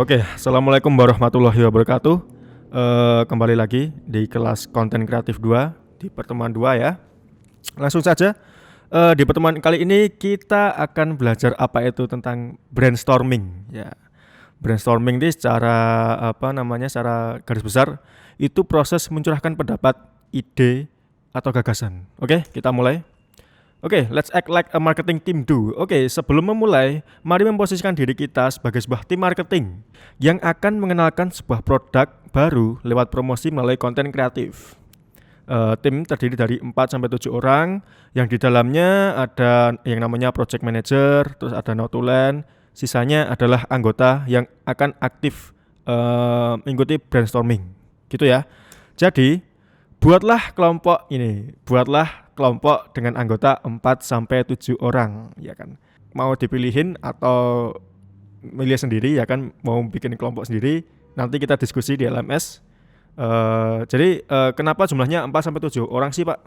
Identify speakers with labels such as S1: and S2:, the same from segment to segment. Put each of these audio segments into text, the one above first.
S1: Oke, assalamualaikum warahmatullahi wabarakatuh. Kembali lagi di kelas konten kreatif 2 di pertemuan 2 ya. Langsung saja, di pertemuan kali ini kita akan belajar apa itu tentang brainstorming. Ya, brainstorming ini secara garis besar itu proses mencurahkan pendapat, ide atau gagasan. Oke, kita mulai. Oke, let's act like a marketing team do. Oke, sebelum memulai, mari memposisikan diri kita sebagai sebuah tim marketing yang akan mengenalkan sebuah produk baru lewat promosi melalui konten kreatif. Tim terdiri dari 4-7 orang yang di dalamnya ada yang namanya project manager, terus ada notulen, sisanya adalah anggota yang akan aktif mengikuti brainstorming. Gitu ya. Jadi, buatlah kelompok dengan anggota 4-7 orang, ya kan. Mau dipilihin atau milih sendiri, ya kan, mau bikin kelompok sendiri, nanti kita diskusi di LMS. Jadi kenapa jumlahnya 4-7 orang sih, Pak?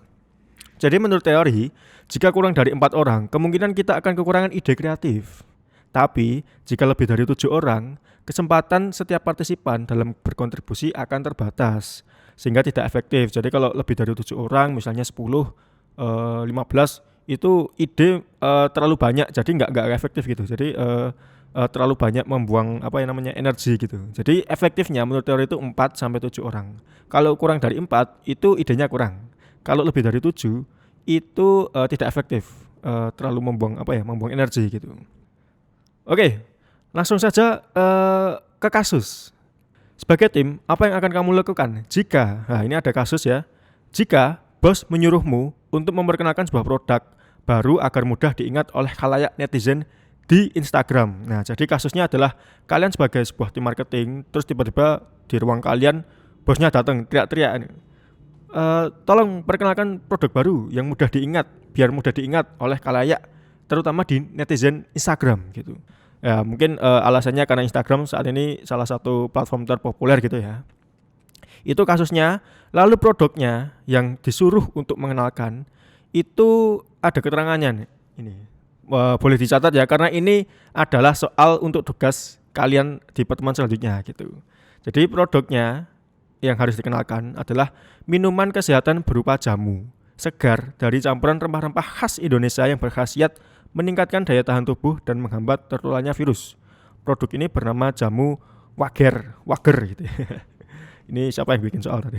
S1: Jadi menurut teori, jika kurang dari 4 orang, kemungkinan kita akan kekurangan ide kreatif. Tapi, jika lebih dari 7 orang, kesempatan setiap partisipan dalam berkontribusi akan terbatas, sehingga tidak efektif. Jadi kalau lebih dari 7 orang, misalnya 10, 15, itu ide terlalu banyak, jadi nggak efektif gitu. Jadi terlalu banyak membuang energi gitu. Jadi efektifnya menurut teori itu 4-7 orang. Kalau kurang dari 4, itu idenya kurang. Kalau lebih dari 7, itu tidak efektif, terlalu membuang energi gitu. Oke, langsung saja ke kasus. Sebagai tim, apa yang akan kamu lakukan jika, ini ada kasus ya, jika bos menyuruhmu untuk memperkenalkan sebuah produk baru agar mudah diingat oleh khalayak netizen di Instagram. Nah, jadi kasusnya adalah kalian sebagai sebuah tim marketing, terus tiba-tiba di ruang kalian bosnya datang teriak-teriak, tolong perkenalkan produk baru yang mudah diingat, biar mudah diingat oleh khalayak, terutama di netizen Instagram gitu. Ya, mungkin alasannya karena Instagram saat ini salah satu platform terpopuler gitu ya. Itu kasusnya. Lalu produknya yang disuruh untuk mengenalkan itu ada keterangannya nih. Ini boleh dicatat ya, karena ini adalah soal untuk tugas kalian di pertemuan selanjutnya gitu. Jadi produknya yang harus dikenalkan adalah minuman kesehatan berupa jamu segar dari campuran rempah-rempah khas Indonesia yang berkhasiat meningkatkan daya tahan tubuh dan menghambat tertularnya virus. Produk ini bernama jamu Wager gitu. Ini siapa yang bikin soal tadi?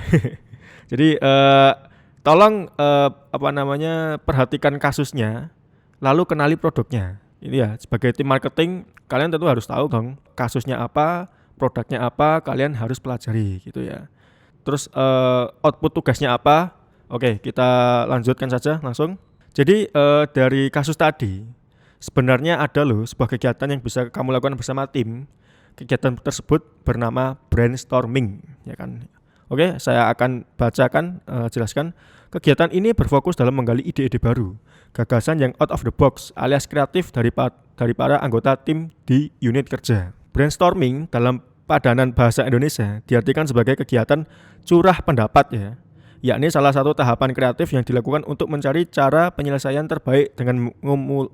S1: Jadi tolong perhatikan kasusnya, lalu kenali produknya. Ini ya, sebagai tim marketing kalian tentu harus tahu dong kasusnya apa, produknya apa, kalian harus pelajari gitu ya. Terus output tugasnya apa? Oke, kita lanjutkan saja langsung. Jadi dari kasus tadi sebenarnya ada loh sebuah kegiatan yang bisa kamu lakukan bersama tim. Kegiatan tersebut bernama brainstorming, ya kan. Oke, saya akan bacakan, jelaskan. Kegiatan ini berfokus dalam menggali ide-ide baru, gagasan yang out of the box alias kreatif dari para anggota tim di unit kerja. Brainstorming dalam padanan bahasa Indonesia diartikan sebagai kegiatan curah pendapat ya, yakni salah satu tahapan kreatif yang dilakukan untuk mencari cara penyelesaian terbaik dengan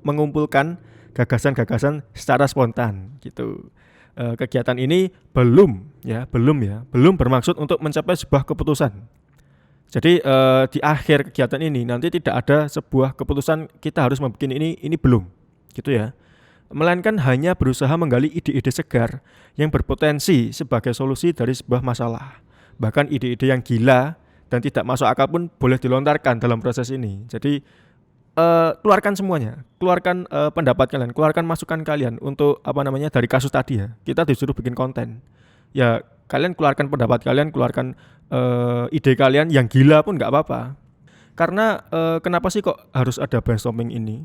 S1: mengumpulkan gagasan-gagasan secara spontan gitu. Kegiatan ini belum bermaksud untuk mencapai sebuah keputusan. Jadi di akhir kegiatan ini nanti tidak ada sebuah keputusan kita harus membuat ini belum gitu ya. Melainkan hanya berusaha menggali ide-ide segar yang berpotensi sebagai solusi dari sebuah masalah. Bahkan ide-ide yang gila dan tidak masuk akal pun boleh dilontarkan dalam proses ini. Jadi keluarkan semuanya, keluarkan pendapat kalian, keluarkan masukan kalian untuk dari kasus tadi ya. Kita disuruh bikin konten. Ya, kalian keluarkan pendapat kalian, keluarkan ide kalian yang gila pun nggak apa-apa. Karena kenapa sih kok harus ada brainstorming ini?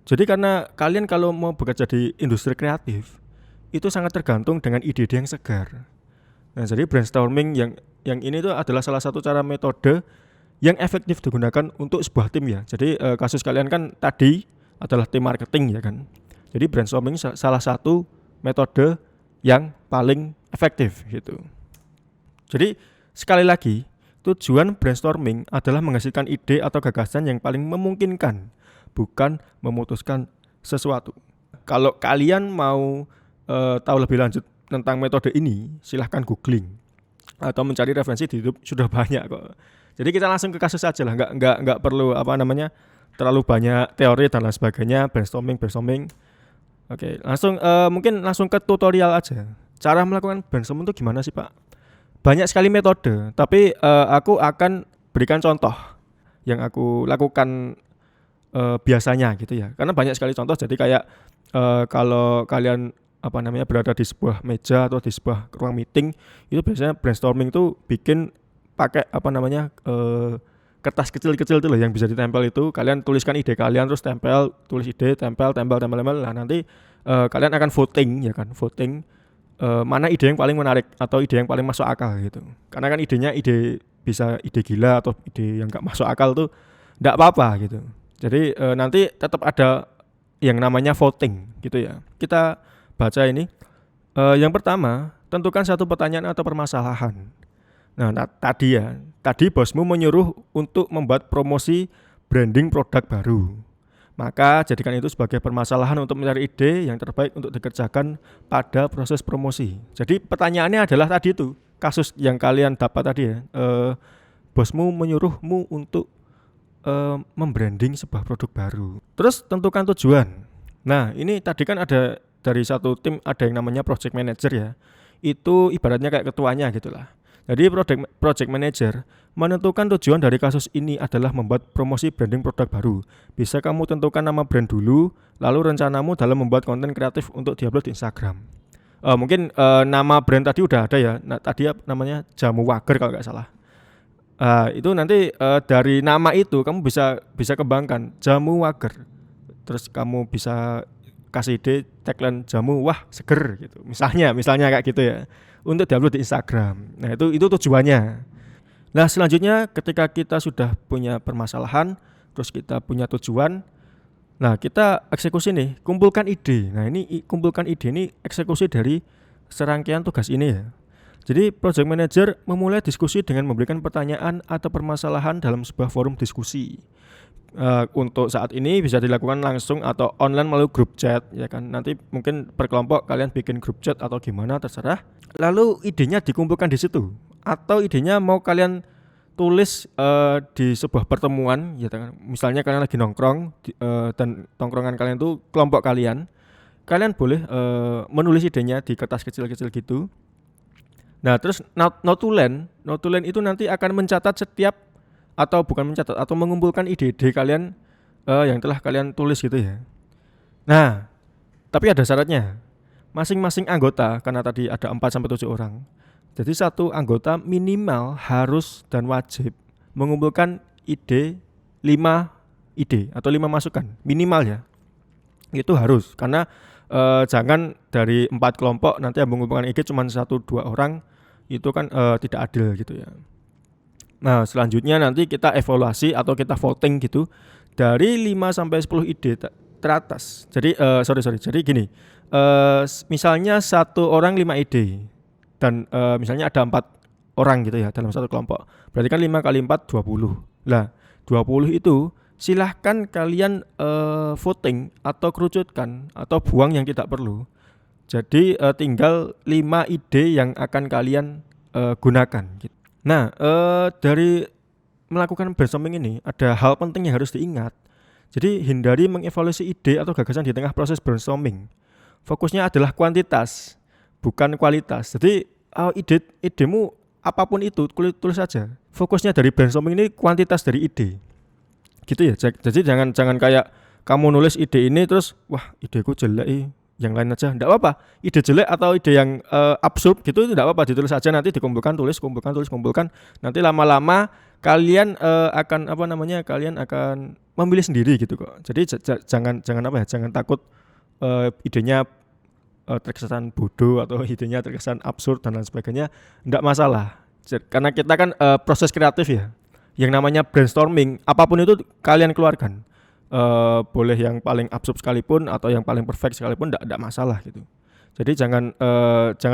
S1: Jadi karena kalian kalau mau bekerja di industri kreatif itu sangat tergantung dengan ide-ide yang segar. Nah, jadi brainstorming yang ini tuh adalah salah satu cara metode yang efektif digunakan untuk sebuah tim ya. Jadi kasus kalian kan tadi adalah tim marketing ya kan. Jadi brainstorming salah satu metode yang paling efektif gitu. Jadi sekali lagi, tujuan brainstorming adalah menghasilkan ide atau gagasan yang paling memungkinkan, bukan memutuskan sesuatu. Kalau kalian mau tahu lebih lanjut tentang metode ini, silahkan googling atau mencari referensi di YouTube, sudah banyak kok. Jadi kita langsung ke kasus aja lah, nggak perlu terlalu banyak teori dan lain sebagainya, brainstorming. Oke, mungkin langsung ke tutorial aja. Cara melakukan brainstorming itu gimana sih Pak? Banyak sekali metode, tapi aku akan berikan contoh yang aku lakukan biasanya gitu ya. Karena banyak sekali contoh, jadi kayak kalau kalian berada di sebuah meja atau di sebuah ruang meeting, itu biasanya brainstorming tuh bikin pakai kertas kecil-kecil tuh loh yang bisa ditempel itu. Kalian tuliskan ide kalian, terus tulis ide, tempel. Nah nanti kalian akan voting ya kan, mana ide yang paling menarik atau ide yang paling masuk akal gitu. Karena kan bisa ide gila atau ide yang gak masuk akal tuh gak apa-apa gitu. Jadi nanti tetap ada yang namanya voting gitu ya. Kita baca ini. Yang pertama, tentukan satu pertanyaan atau permasalahan. Nah, tadi bosmu menyuruh untuk membuat promosi branding produk baru. Maka jadikan itu sebagai permasalahan untuk mencari ide yang terbaik untuk dikerjakan pada proses promosi. Jadi pertanyaannya adalah tadi itu, kasus yang kalian dapat tadi ya. Bosmu menyuruhmu untuk membranding sebuah produk baru. Terus tentukan tujuan. Nah, ini tadi kan ada dari satu tim ada yang namanya project manager ya. Itu ibaratnya kayak ketuanya gitulah. Jadi project manager menentukan tujuan dari kasus ini adalah membuat promosi branding produk baru. Bisa kamu tentukan nama brand dulu, lalu rencanamu dalam membuat konten kreatif untuk diupload di Instagram. Mungkin nama brand tadi udah ada ya. Nah, tadi namanya Jamu Wager kalau nggak salah. Itu nanti dari nama itu kamu bisa kembangkan Jamu Wager. Terus kamu bisa kasih ide tagline jamu wah seger gitu. Misalnya kayak gitu ya. Untuk diupload di Instagram. Nah, itu tujuannya. Nah, selanjutnya ketika kita sudah punya permasalahan, terus kita punya tujuan, nah kita eksekusi nih, kumpulkan ide. Nah, ini kumpulkan ide ini eksekusi dari serangkaian tugas ini ya. Jadi project manager memulai diskusi dengan memberikan pertanyaan atau permasalahan dalam sebuah forum diskusi. Untuk saat ini bisa dilakukan langsung atau online melalui grup chat ya kan. Nanti mungkin per kelompok kalian bikin grup chat atau gimana terserah. Lalu idenya dikumpulkan di situ atau idenya mau kalian tulis di sebuah pertemuan ya kan. Misalnya kalian lagi nongkrong dan tongkrongan kalian itu kelompok kalian boleh menulis idenya di kertas kecil-kecil gitu. Nah, terus notulen itu nanti akan mencatat atau mengumpulkan ide-ide kalian yang telah kalian tulis gitu ya. Nah, tapi ada syaratnya. Masing-masing anggota, karena tadi ada 4-7 orang. Jadi satu anggota minimal harus dan wajib mengumpulkan 5 ide atau 5 masukan minimal ya. Itu harus, karena jangan dari 4 kelompok nanti yang mengumpulkan ide cuma 1-2 orang, itu kan tidak adil gitu ya. Nah, selanjutnya nanti kita evaluasi atau kita voting gitu dari 5-10 ide teratas. Jadi Jadi gini. Misalnya satu orang 5 ide dan misalnya ada 4 orang gitu ya dalam satu kelompok. Berarti kan 5 kali 4 20. Lah, 20 itu silahkan kalian voting atau kerucutkan atau buang yang tidak perlu. Jadi tinggal 5 ide yang akan kalian gunakan gitu. Nah, dari melakukan brainstorming ini ada hal penting yang harus diingat. Jadi hindari mengevaluasi ide atau gagasan di tengah proses brainstorming. Fokusnya adalah kuantitas, bukan kualitas. Jadi idemu apapun itu tulis saja. Fokusnya dari brainstorming ini kuantitas dari ide. Gitu ya. Jadi jangan kayak kamu nulis ide ini terus wah ideku jelek, yang lain aja. Enggak apa-apa. Ide jelek atau ide yang absurd gitu itu enggak apa-apa, ditulis saja, nanti dikumpulkan, kumpulkan. Nanti lama-lama kalian kalian akan memilih sendiri gitu kok. Jadi jangan takut idenya terkesan bodoh atau idenya terkesan absurd dan lain sebagainya. Enggak masalah. Karena kita kan proses kreatif ya. Yang namanya brainstorming, apapun itu kalian keluarkan. Boleh yang paling absurd sekalipun atau yang paling perfect sekalipun enggak masalah gitu. Jadi jangan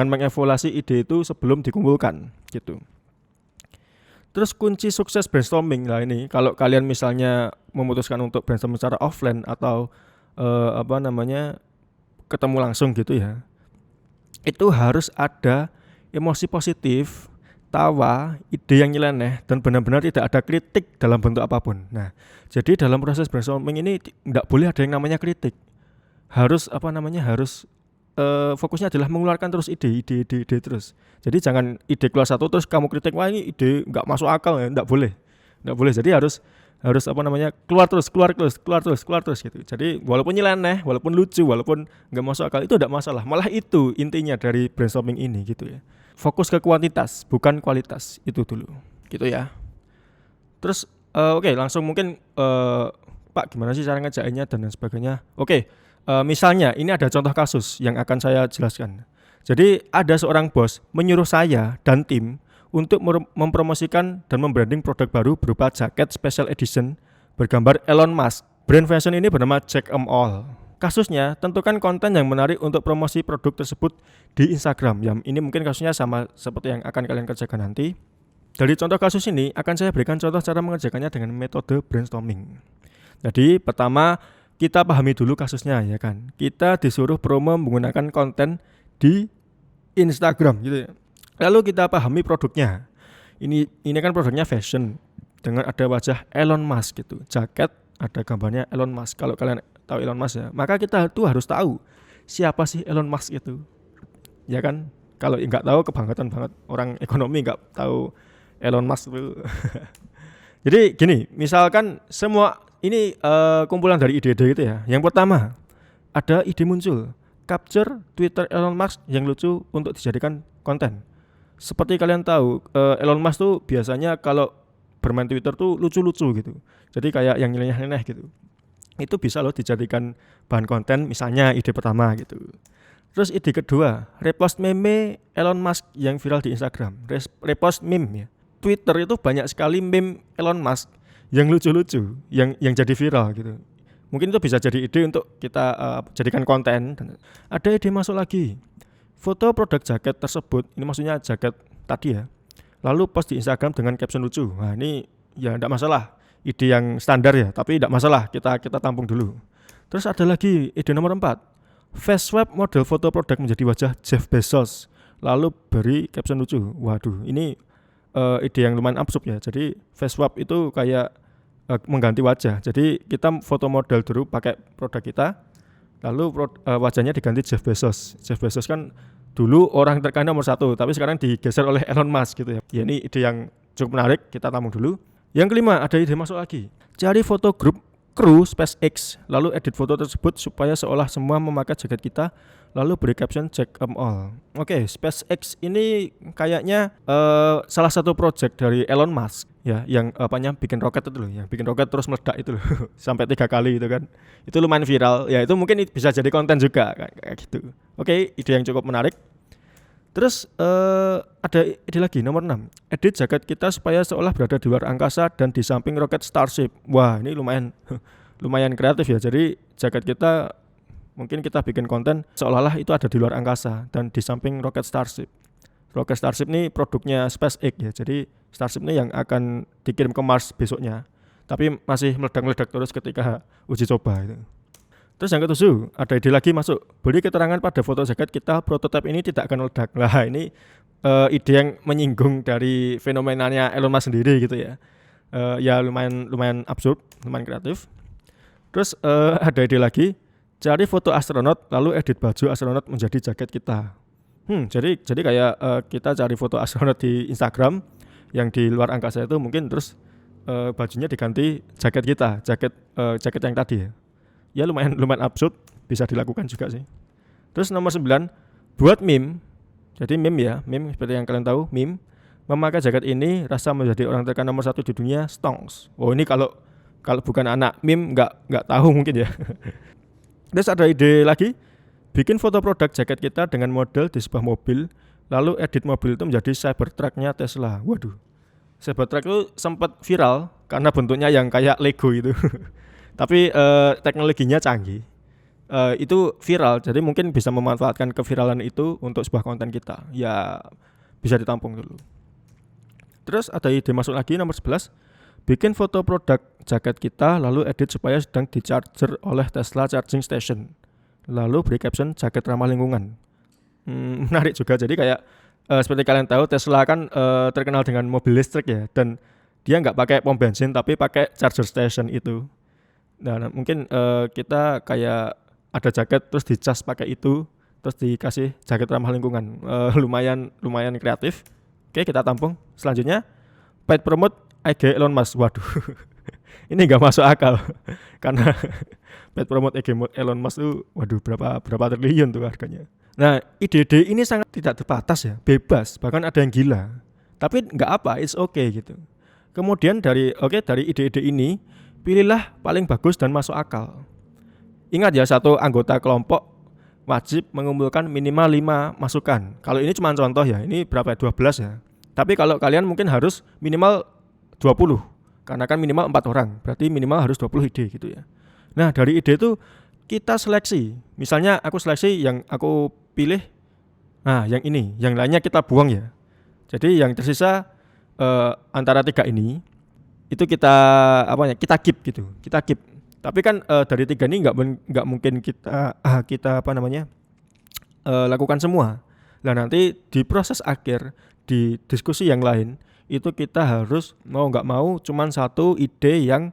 S1: mengevaluasi ide itu sebelum dikumpulkan gitu. Terus kunci sukses brainstorming lah ini, kalau kalian misalnya memutuskan untuk brainstorming secara offline atau ketemu langsung gitu ya. itu harus ada emosi positif, tawa, ide yang nyeleneh, dan benar-benar tidak ada kritik dalam bentuk apapun. Nah, jadi dalam proses brainstorming ini tidak boleh ada yang namanya kritik. Harus harus fokusnya adalah mengeluarkan terus ide terus. Jadi jangan ide keluar satu terus kamu kritik, wah ini ide nggak masuk akal ya, nggak boleh. Jadi harus keluar terus gitu. Jadi walaupun nyeleneh, walaupun lucu, walaupun nggak masuk akal itu tidak masalah. Malah itu intinya dari brainstorming ini gitu ya. Fokus ke kuantitas bukan kualitas, itu dulu gitu ya. Terus oke, langsung mungkin Pak gimana sih cara ngerjainnya dan lain sebagainya. Oke, misalnya ini ada contoh kasus yang akan saya jelaskan. Jadi ada seorang bos menyuruh saya dan tim untuk mempromosikan dan membranding produk baru berupa jaket special edition bergambar Elon Musk. Brand fashion ini bernama Jack All. Kasusnya, tentukan konten yang menarik untuk promosi produk tersebut di Instagram. Ya, ini mungkin kasusnya sama seperti yang akan kalian kerjakan nanti. Dari contoh kasus ini akan saya berikan contoh cara mengerjakannya dengan metode brainstorming. Jadi pertama kita pahami dulu kasusnya ya kan. Kita disuruh promo menggunakan konten di Instagram gitu ya. Lalu kita pahami produknya. Ini kan produknya fashion dengan ada wajah Elon Musk gitu. Jaket ada gambarnya Elon Musk. Kalau kalian tahu Elon Musk ya, maka kita tuh harus tahu siapa sih Elon Musk itu. Ya kan? Kalau nggak tahu kebangetan banget, orang ekonomi nggak tahu Elon Musk itu. Jadi gini, misalkan semua ini kumpulan dari ide-ide gitu ya. Yang pertama, ada ide muncul, capture Twitter Elon Musk yang lucu untuk dijadikan konten. Seperti kalian tahu, Elon Musk tuh biasanya kalau bermain Twitter tuh lucu-lucu gitu. Jadi kayak yang nyeleneh-nyeleneh gitu. Itu bisa loh dijadikan bahan konten, misalnya ide pertama gitu. Terus ide kedua, repost meme Elon Musk yang viral di Instagram. Repost meme ya. Twitter itu banyak sekali meme Elon Musk yang lucu-lucu, yang jadi viral gitu. Mungkin itu bisa jadi ide untuk kita jadikan konten. Ada ide masuk lagi. Foto produk jaket tersebut, ini maksudnya jaket tadi ya, lalu post di Instagram dengan caption lucu. Nah ini ya tidak masalah, ide yang standar ya, tapi tidak masalah, kita tampung dulu. Terus ada lagi ide nomor 4, face swap model foto produk menjadi wajah Jeff Bezos, lalu beri caption lucu. Waduh, ini ide yang lumayan absurd ya. Jadi face swap itu kayak mengganti wajah. Jadi kita foto model dulu pakai produk kita, lalu wajahnya diganti Jeff Bezos. Jeff Bezos kan dulu orang terkaya nomor 1, tapi sekarang digeser oleh Elon Musk gitu ya. Ya ini ide yang cukup menarik, kita tampung dulu. Yang kelima, ada ide masuk lagi. Cari foto grup kru SpaceX, lalu edit foto tersebut supaya seolah semua memakai jaket kita, lalu beri caption Jack All. Oke, SpaceX ini kayaknya salah satu project dari Elon Musk ya, yang bikin roket itu loh, yang bikin roket terus meledak itu loh sampai 3 kali itu kan. Itu lumayan viral. Ya itu mungkin bisa jadi konten juga kayak gitu. Oke, ide yang cukup menarik. Terus ada ide lagi nomor 6, edit jaket kita supaya seolah berada di luar angkasa dan di samping roket Starship. Wah ini lumayan kreatif ya. Jadi jaket kita mungkin kita bikin konten seolah-olah itu ada di luar angkasa dan di samping roket Starship. Roket Starship ini produknya SpaceX ya. Jadi Starship ini yang akan dikirim ke Mars besoknya, tapi masih meledak-meledak terus ketika uji coba itu. Terus yang ketujuh, ada ide lagi masuk, beri keterangan pada foto jaket kita prototipe ini tidak akan meledak. Nah ini ide yang menyinggung dari fenomenanya Elon Musk sendiri gitu ya. Ya lumayan absurd, lumayan kreatif. Terus ada ide lagi, cari foto astronot lalu edit baju astronot menjadi jaket kita. Jadi kayak kita cari foto astronot di Instagram yang di luar angkasa itu mungkin, terus bajunya diganti jaket kita, jaket yang tadi ya. Ya lumayan absurd, bisa dilakukan juga sih. Terus nomor 9, buat meme. Jadi meme ya, meme seperti yang kalian tahu, meme. Memakai jaket ini rasa menjadi orang terkaya nomor 1 di dunia, stonks. Oh ini kalau bukan anak meme nggak tahu mungkin ya. Terus ada ide lagi, bikin foto produk jaket kita dengan model di sebuah mobil, lalu edit mobil itu menjadi Cybertruck-nya Tesla. Waduh, Cybertruck itu sempat viral karena bentuknya yang kayak Lego itu. Tapi teknologinya canggih, itu viral, jadi mungkin bisa memanfaatkan keviralan itu untuk sebuah konten kita. Ya bisa ditampung dulu. Terus ada ide masuk lagi nomor 11, bikin foto produk jaket kita lalu edit supaya sedang di-charger oleh Tesla Charging Station, lalu beri caption jaket ramah lingkungan. menarik juga. Jadi kayak seperti kalian tahu Tesla kan terkenal dengan mobil listrik ya, dan dia nggak pakai pom bensin tapi pakai charger station itu. Nah mungkin kita kayak ada jaket terus dicas pakai itu, terus dikasih jaket ramah lingkungan. Lumayan kreatif. Oke, kita tampung. Selanjutnya paid promote IG Elon Musk. Waduh, ini nggak masuk akal karena paid promote IG Elon Musk itu waduh berapa triliun tuh harganya. Nah, ide-ide ini sangat tidak terbatas ya, bebas, bahkan ada yang gila. Tapi nggak apa, it's okay gitu. Kemudian dari ide-ide ini, pilihlah paling bagus dan masuk akal. Ingat ya, satu anggota kelompok wajib mengumpulkan minimal 5 masukan. Kalau ini cuma contoh ya, ini berapa ya? 12 ya. Tapi kalau kalian mungkin harus minimal 20, karena kan minimal 4 orang, berarti minimal harus 20 ide gitu ya. Nah, dari ide itu kita seleksi. Misalnya aku seleksi yang aku pilih, nah yang ini, yang lainnya kita buang ya. Jadi yang tersisa antara 3 ini itu kita keep gitu, kita keep. Tapi kan dari 3 ini nggak mungkin kita lakukan semua. Nah nanti di proses akhir, di diskusi yang lain itu kita harus mau nggak mau cuman satu ide yang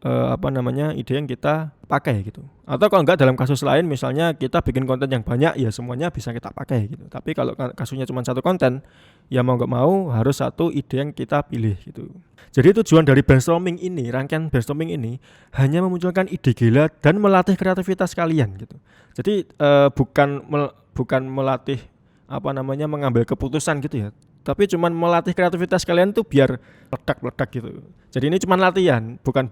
S1: ide yang kita pakai gitu. Atau kalau enggak dalam kasus lain misalnya kita bikin konten yang banyak ya semuanya bisa kita pakai gitu. Tapi kalau kasusnya cuma satu konten ya mau enggak mau harus satu ide yang kita pilih gitu. Jadi tujuan dari brainstorming ini, rangkaian brainstorming ini hanya memunculkan ide gila dan melatih kreativitas kalian gitu. Jadi bukan melatih mengambil keputusan gitu ya. Tapi cuman melatih kreativitas kalian tuh biar meledak gitu. Jadi ini cuman latihan, bukan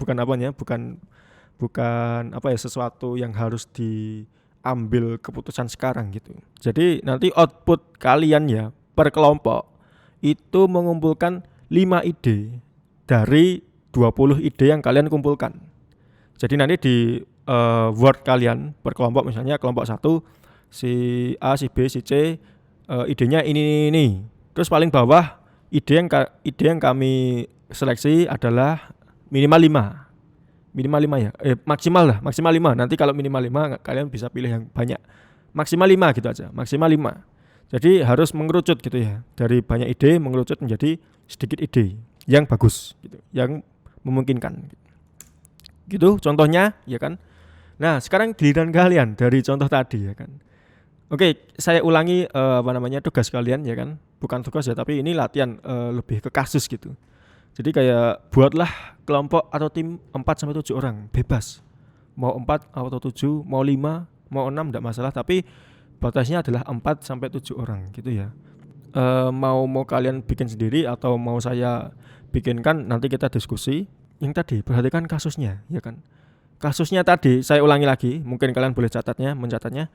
S1: sesuatu yang harus diambil keputusan sekarang gitu. Jadi nanti output kalian ya per kelompok itu mengumpulkan 5 ide dari 20 ide yang kalian kumpulkan. Jadi nanti di word kalian per kelompok, misalnya kelompok 1 si A, si B, si C idenya ini. Terus paling bawah ide yang kami seleksi adalah minimal 5 ya. Maksimal 5. Nanti kalau minimal 5 kalian bisa pilih yang banyak. Maksimal 5 gitu aja, maksimal 5. Jadi harus mengerucut gitu ya. Dari banyak ide mengerucut menjadi sedikit ide yang bagus gitu, yang memungkinkan. Gitu contohnya ya kan. Nah, sekarang giliran kalian dari contoh tadi ya kan. Oke, saya ulangi tugas kalian ya kan. Bukan tugas ya, tapi ini latihan lebih ke kasus gitu. Jadi kayak buatlah kelompok atau tim 4-7 orang, bebas. Mau 4 atau 7, mau 5, mau 6 enggak masalah, tapi batasnya adalah 4-7 orang gitu ya. Mau kalian bikin sendiri atau mau saya bikinkan, nanti kita diskusi. Yang tadi perhatikan kasusnya ya kan. Kasusnya tadi saya ulangi lagi, mungkin kalian boleh mencatatnya.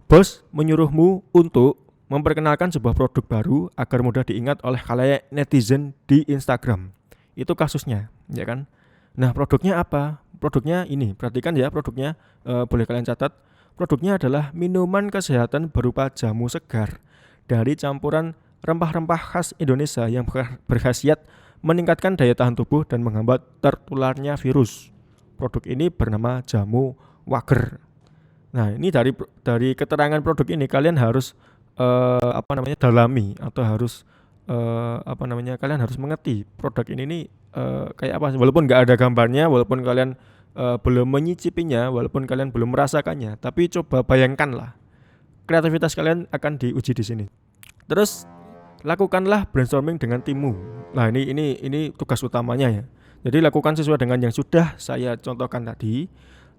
S1: Bos menyuruhmu untuk memperkenalkan sebuah produk baru agar mudah diingat oleh khalayak netizen di Instagram. Itu kasusnya, ya kan? Nah, produknya apa? Produknya ini, perhatikan ya produknya, boleh kalian catat. Produknya adalah minuman kesehatan berupa jamu segar dari campuran rempah-rempah khas Indonesia yang berkhasiat meningkatkan daya tahan tubuh dan menghambat tertularnya virus. Produk ini bernama jamu Wager. Nah, ini dari keterangan produk ini kalian harus dalami atau harus kalian harus mengerti produk ini kayak apa, walaupun nggak ada gambarnya, walaupun kalian belum menyicipinya, walaupun kalian belum merasakannya, tapi coba bayangkanlah kreativitas kalian akan diuji di sini. Terus lakukanlah brainstorming dengan timmu. Nah ini tugas utamanya ya. Jadi lakukan sesuai dengan yang sudah saya contohkan tadi,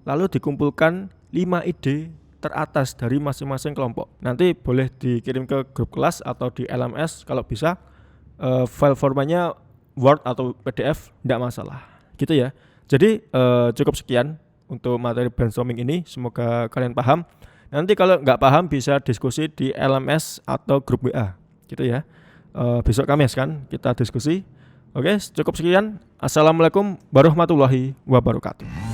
S1: lalu dikumpulkan 5 ide teratas dari masing-masing kelompok. Nanti boleh dikirim ke grup kelas atau di LMS kalau bisa. File formatnya Word atau PDF tidak masalah. Gitu ya. Jadi cukup sekian untuk materi brainstorming ini. Semoga kalian paham. Nanti kalau nggak paham bisa diskusi di LMS atau grup WA. Gitu ya. Besok Kamis kan kita diskusi. Oke, cukup sekian. Assalamualaikum warahmatullahi wabarakatuh.